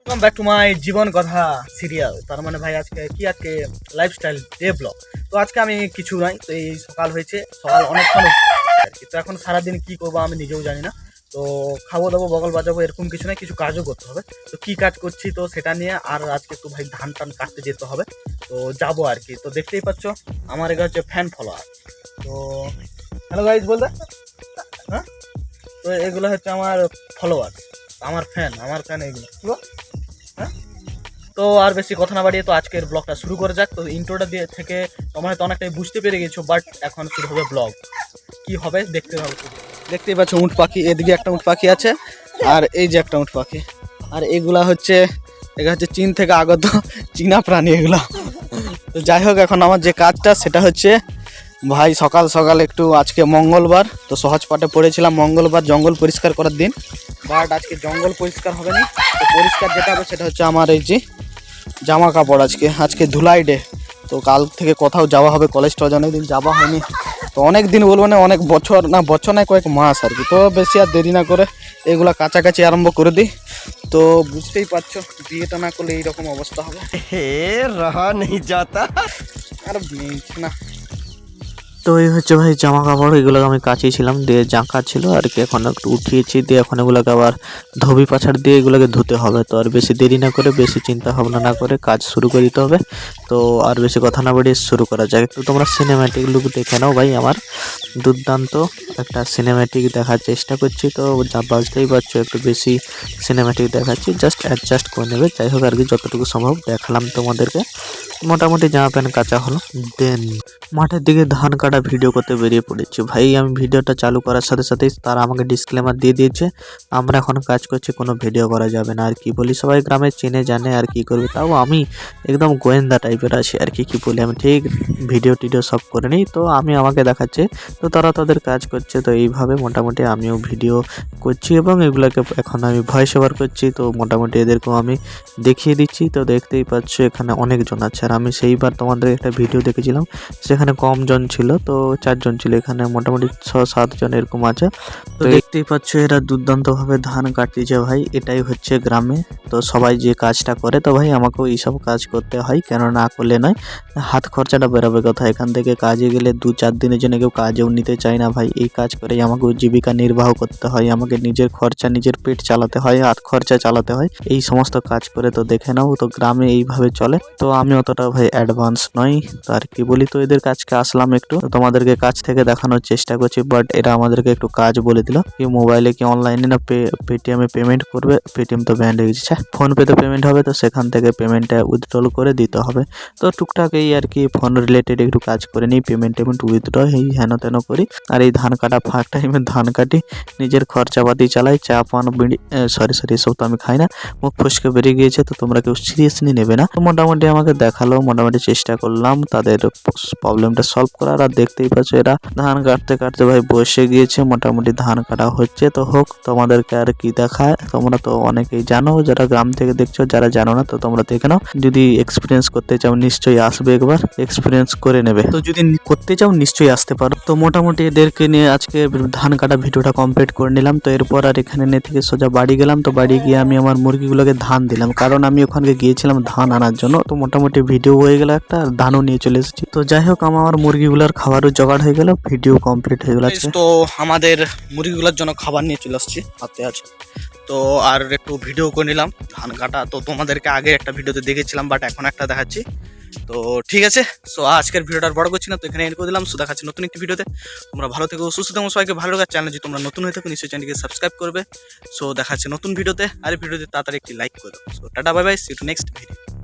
Welcome back to my জীবন কথা serial. তার মানে ভাই আজকে লাইফস্টাইল ডে ব্লগ। তো আজকে আমি কিছু নাই, তো এই সকাল হয়েছে, সকাল অনেকক্ষণ আর কি। তো এখন সারাদিন কি করবো আমি নিজেও জানি না। তো খাবো দাবো বগল বাজাবো এরকম কিছু নাই, কিছু কাজও করতে হবে। তো কি কাজ করছি তো সেটা নিয়ে, আর আজকে একটু ভাই ধান টান কাটতে যেতে হবে, তো যাবো আর কি। তো দেখতেই পাচ্ছ আমার এগুলো হচ্ছে ফ্যান ফলোয়ার। তো হ্যালো গাইজ বলতে, হ্যাঁ, তো এগুলো হচ্ছে আমার ফলোয়ার, আমার ফ্যান এগুলো। হ্যাঁ, তো আর বেশি কথা না বাড়িয়ে তো আজকের ব্লগটা শুরু করে যাক। তো ইন্ট্রোটা দিয়ে থেকে তোমরা হয়তো অনেকটাই বুঝতে পেরে গেছো, বাট এখন শুরু হবে ব্লগ। কি হবে দেখতে হবে। দেখতেই পাচ্ছ উট পাখি, এদিকে একটা উট পাখি আছে, আর এই যে একটা উট পাখি, আর এগুলা হচ্ছে চীন থেকে আগত চীনা প্রাণী এগুলা। তো যাই হোক, এখন আমার যে কাজটা সেটা হচ্ছে ভাই সকাল সকাল একটু, আজকে মঙ্গলবার, তো সহজ পাঠে পড়েছিলাম মঙ্গলবার জঙ্গল পরিষ্কার করার দিন, বাট আজকে জঙ্গল পরিষ্কার হবে না। তো পরিষ্কার যেটা হবে সেটা হচ্ছে আমার এই যে জামা কাপড়। আজকে ধুলাই ডে, তো কাল থেকে কোথাও যাওয়া হবে, কলেজটা অনেকদিন যাওয়া হয়নি। তো অনেক দিন বলবো না, অনেক বছর না কয়েক মাস আর কি। তো বেশি আর দেরি না করে এগুলো কাছাকাছি আরম্ভ করে দিই। তো বুঝতেই পারছো বিয়েটা না করলে এইরকম অবস্থা হবে। रहा नहीं जाता। আর না, তো এই হচ্ছে ভাই জামা কাপড়, এগুলো আমি কাচিয়েছিলাম, দিয়ে জাঁকা ছিল আর কি, এখন একটু উঠিয়েছি, দিয়ে এখন এগুলোকে আবার ধোবি পাছাড় দিয়ে এগুলোকে ধুতে হবে। তো আর বেশি দেরি না করে, বেশি চিন্তা ভাবনা না করে কাজ শুরু করে দিতে হবে। তো আর বেশি কথা না বাড়িয়ে শুরু করা যাক। একটু তোমরা সিনেম্যাটিক লুক দেখে নাও ভাই, আমার দুর্দান্ত একটা সিনেম্যাটিক দেখার চেষ্টা করছি। তো যা বুঝতেই পারছো একটু বেশি সিনেম্যাটিক দেখাচ্ছি, জাস্ট অ্যাডজাস্ট করে নেবে। যাই হোক আর কি, যতটুকু সম্ভব দেখালাম তোমাদেরকে। মোটামুটি জামা প্যান্ট কাচা হলো, দেন মাঠের দিকে ধান কাটা ভিডিও করতে বেরিয়ে পড়েছি ভাই। আমি ভিডিওটা চালু করার সাথে সাথেই তারা আমাকে ডিসক্লেমার দিয়ে দিয়েছে, আমরা এখন কাজ করছি, কোনো ভিডিও করা যাবে না। আর কি বলি, সবাই গ্রামে চেনে জানে আর কি করবে, তাও আমি একদম গোয়েন্দা টাইপের আছি আর কি। কি বলি, আমি ঠিক ভিডিও টিডিও সব করে নিই। তো আমি আমাকে দেখাচ্ছে, তো তারা তাদের কাজ করছে। তো এইভাবে মোটামুটি আমিও ভিডিও করছি এবং এগুলোকে এখন আমি ভয়েস ওভার করছি। তো মোটামুটি এদেরকেও আমি দেখিয়ে দিচ্ছি। তো দেখতেই পাচ্ছ এখানে অনেকজন আছে, আর আমি সেইবার তোমাদের একটা ভিডিও দেখেছিলাম, সেখানে কম জন ছিল, তো 4 জন ছিল, এখানে মোটামুটি 6-7 জন এরকম আছে। তো দেখতেই পাচ্ছ এরা দুর্দান্তভাবে ধান কাটতেছে ভাই, এটাই হচ্ছে গ্রামে। তো সবাই যে কাজটা করে, তো ভাই আমাকেও এইসব কাজ করতে হয়, কেন না করলে নয়, হাত খরচাটা বেরোবে কথা। এখান থেকে কাজে গেলে 2-4 দিনের জন্য কেউ কাজেও নিতে চায় না ভাই। এই কাজ করেই আমাকে জীবিকা নির্বাহ করতে হয়, আমাকে নিজের খরচা, নিজের পেট চালাতে হয়, হাত খরচা চালাতে হয়, এই সমস্ত কাজ করে। তো দেখে নাও, তো গ্রামে এইভাবে চলে। তো আমি অতটা ভাই অ্যাডভান্স নই, তো আর কি বলি। তো এদের কাজকে আসলাম একটু, তো তোমাদেরকে কাজ থেকে দেখানোর চেষ্টা করছি, বাট এরা আমাদেরকে একটু কাজ বলে দিল, কি মোবাইলে কি অনলাইনে না পেটিএমে পেমেন্ট করবে। পেটিএম তো ব্যান্ড হয়ে গেছে, ফোন পেতে পেমেন্ট হবে, তো সেখান থেকে পেমেন্টটা উইথড্রল করে দিতে হবে। তো টুকটাক এই আর কি ফোন রিলেটেড একটু কাজ করে নিই, পেমেন্ট উইথড্র এই হেন তেন করি। আর এই ধান কাটা ফাঁক টাইমে ধান কাটি, নিজের খরচাপাতি চালাই, চা পান বিড়ি, সরি এসব তো আমি খাই না, মুখ ফসকে বেরিয়ে গিয়েছে, তো তোমরা কেউ সিরিয়াসলি নেবে না। তো মোটামুটি আমাকে দেখালো, মোটামুটি চেষ্টা করলাম তাদের প্রবলেমটা সলভ করার। আর দেখতেই পাচ্ছ এরা ধান কাটতে কাটতে ভাই বসে গিয়েছে, মোটামুটি ধান কাটা হচ্ছে। তো হোক, তোমাদেরকে আর কি দেখায়, তোমরা তো অনেকেই জানো, যারা গ্রাম থেকে দেখছো, যারা জানো না তো তোমরা দেখে নাও। যদি এক্সপিরিয়েন্স করতে চাও নিশ্চয়ই আসবে, একবার এক্সপিরিয়েন্স করে নেবে। তো যদি করতে চাও নিশ্চয়ই আসতে পারো। তো মোটামুটি এদেরকে নিয়ে আজকে ধান কাটা ভিডিওটা কমপ্লিট করে নিলাম। তো এরপর আর এখানে নিয়ে থেকে সোজা বাড়ি গেলাম। তো বাড়ি গিয়ে আমি আমার মুরগিগুলোকে ধান দিলাম, কারণ আমি ওখানে গিয়েছিলাম ধান আনার জন্য। তো মোটামুটি ভিডিও হয়ে গেল একটা, আর ধানও নিয়ে চলে এসেছি। তো যাই হোক, আমার মুরগিগুলোর খাবারও জোগাড় হয়ে গেল, ভিডিও কমপ্লিট হয়ে গেল। তো আমাদের মুরগিগুলোর জন্য খাবার নিয়ে চলে আসছি, হাতে আছে। তো আর একটু ভিডিও করে নিলাম ধান কাটা। তো তোমাদেরকে আগে একটা ভিডিওতে দেখেছিলাম, বাট এখন একটা দেখাচ্ছি। তো ঠিক আছে, সো আজকের ভিডিওটা বড় করছি না, তো এখানে এন্ড করে দিলাম। সো দেখাচ্ছি নতুন একটি ভিডিওতে। তোমরা ভালো থেকো, সুস্থ থেকো, সবাইকে ভালো লাগার চ্যানেল যদি তোমরা নতুন হয়ে থাকো নিশ্চয়ই চ্যানেলকে সাবস্ক্রাইব করবে। সো দেখাচ্ছি নতুন ভিডিওতে, আর ভিডিওতে তাড়াতাড়ি একটি লাইক করে দাও। So tata, bye bye, see you to next video.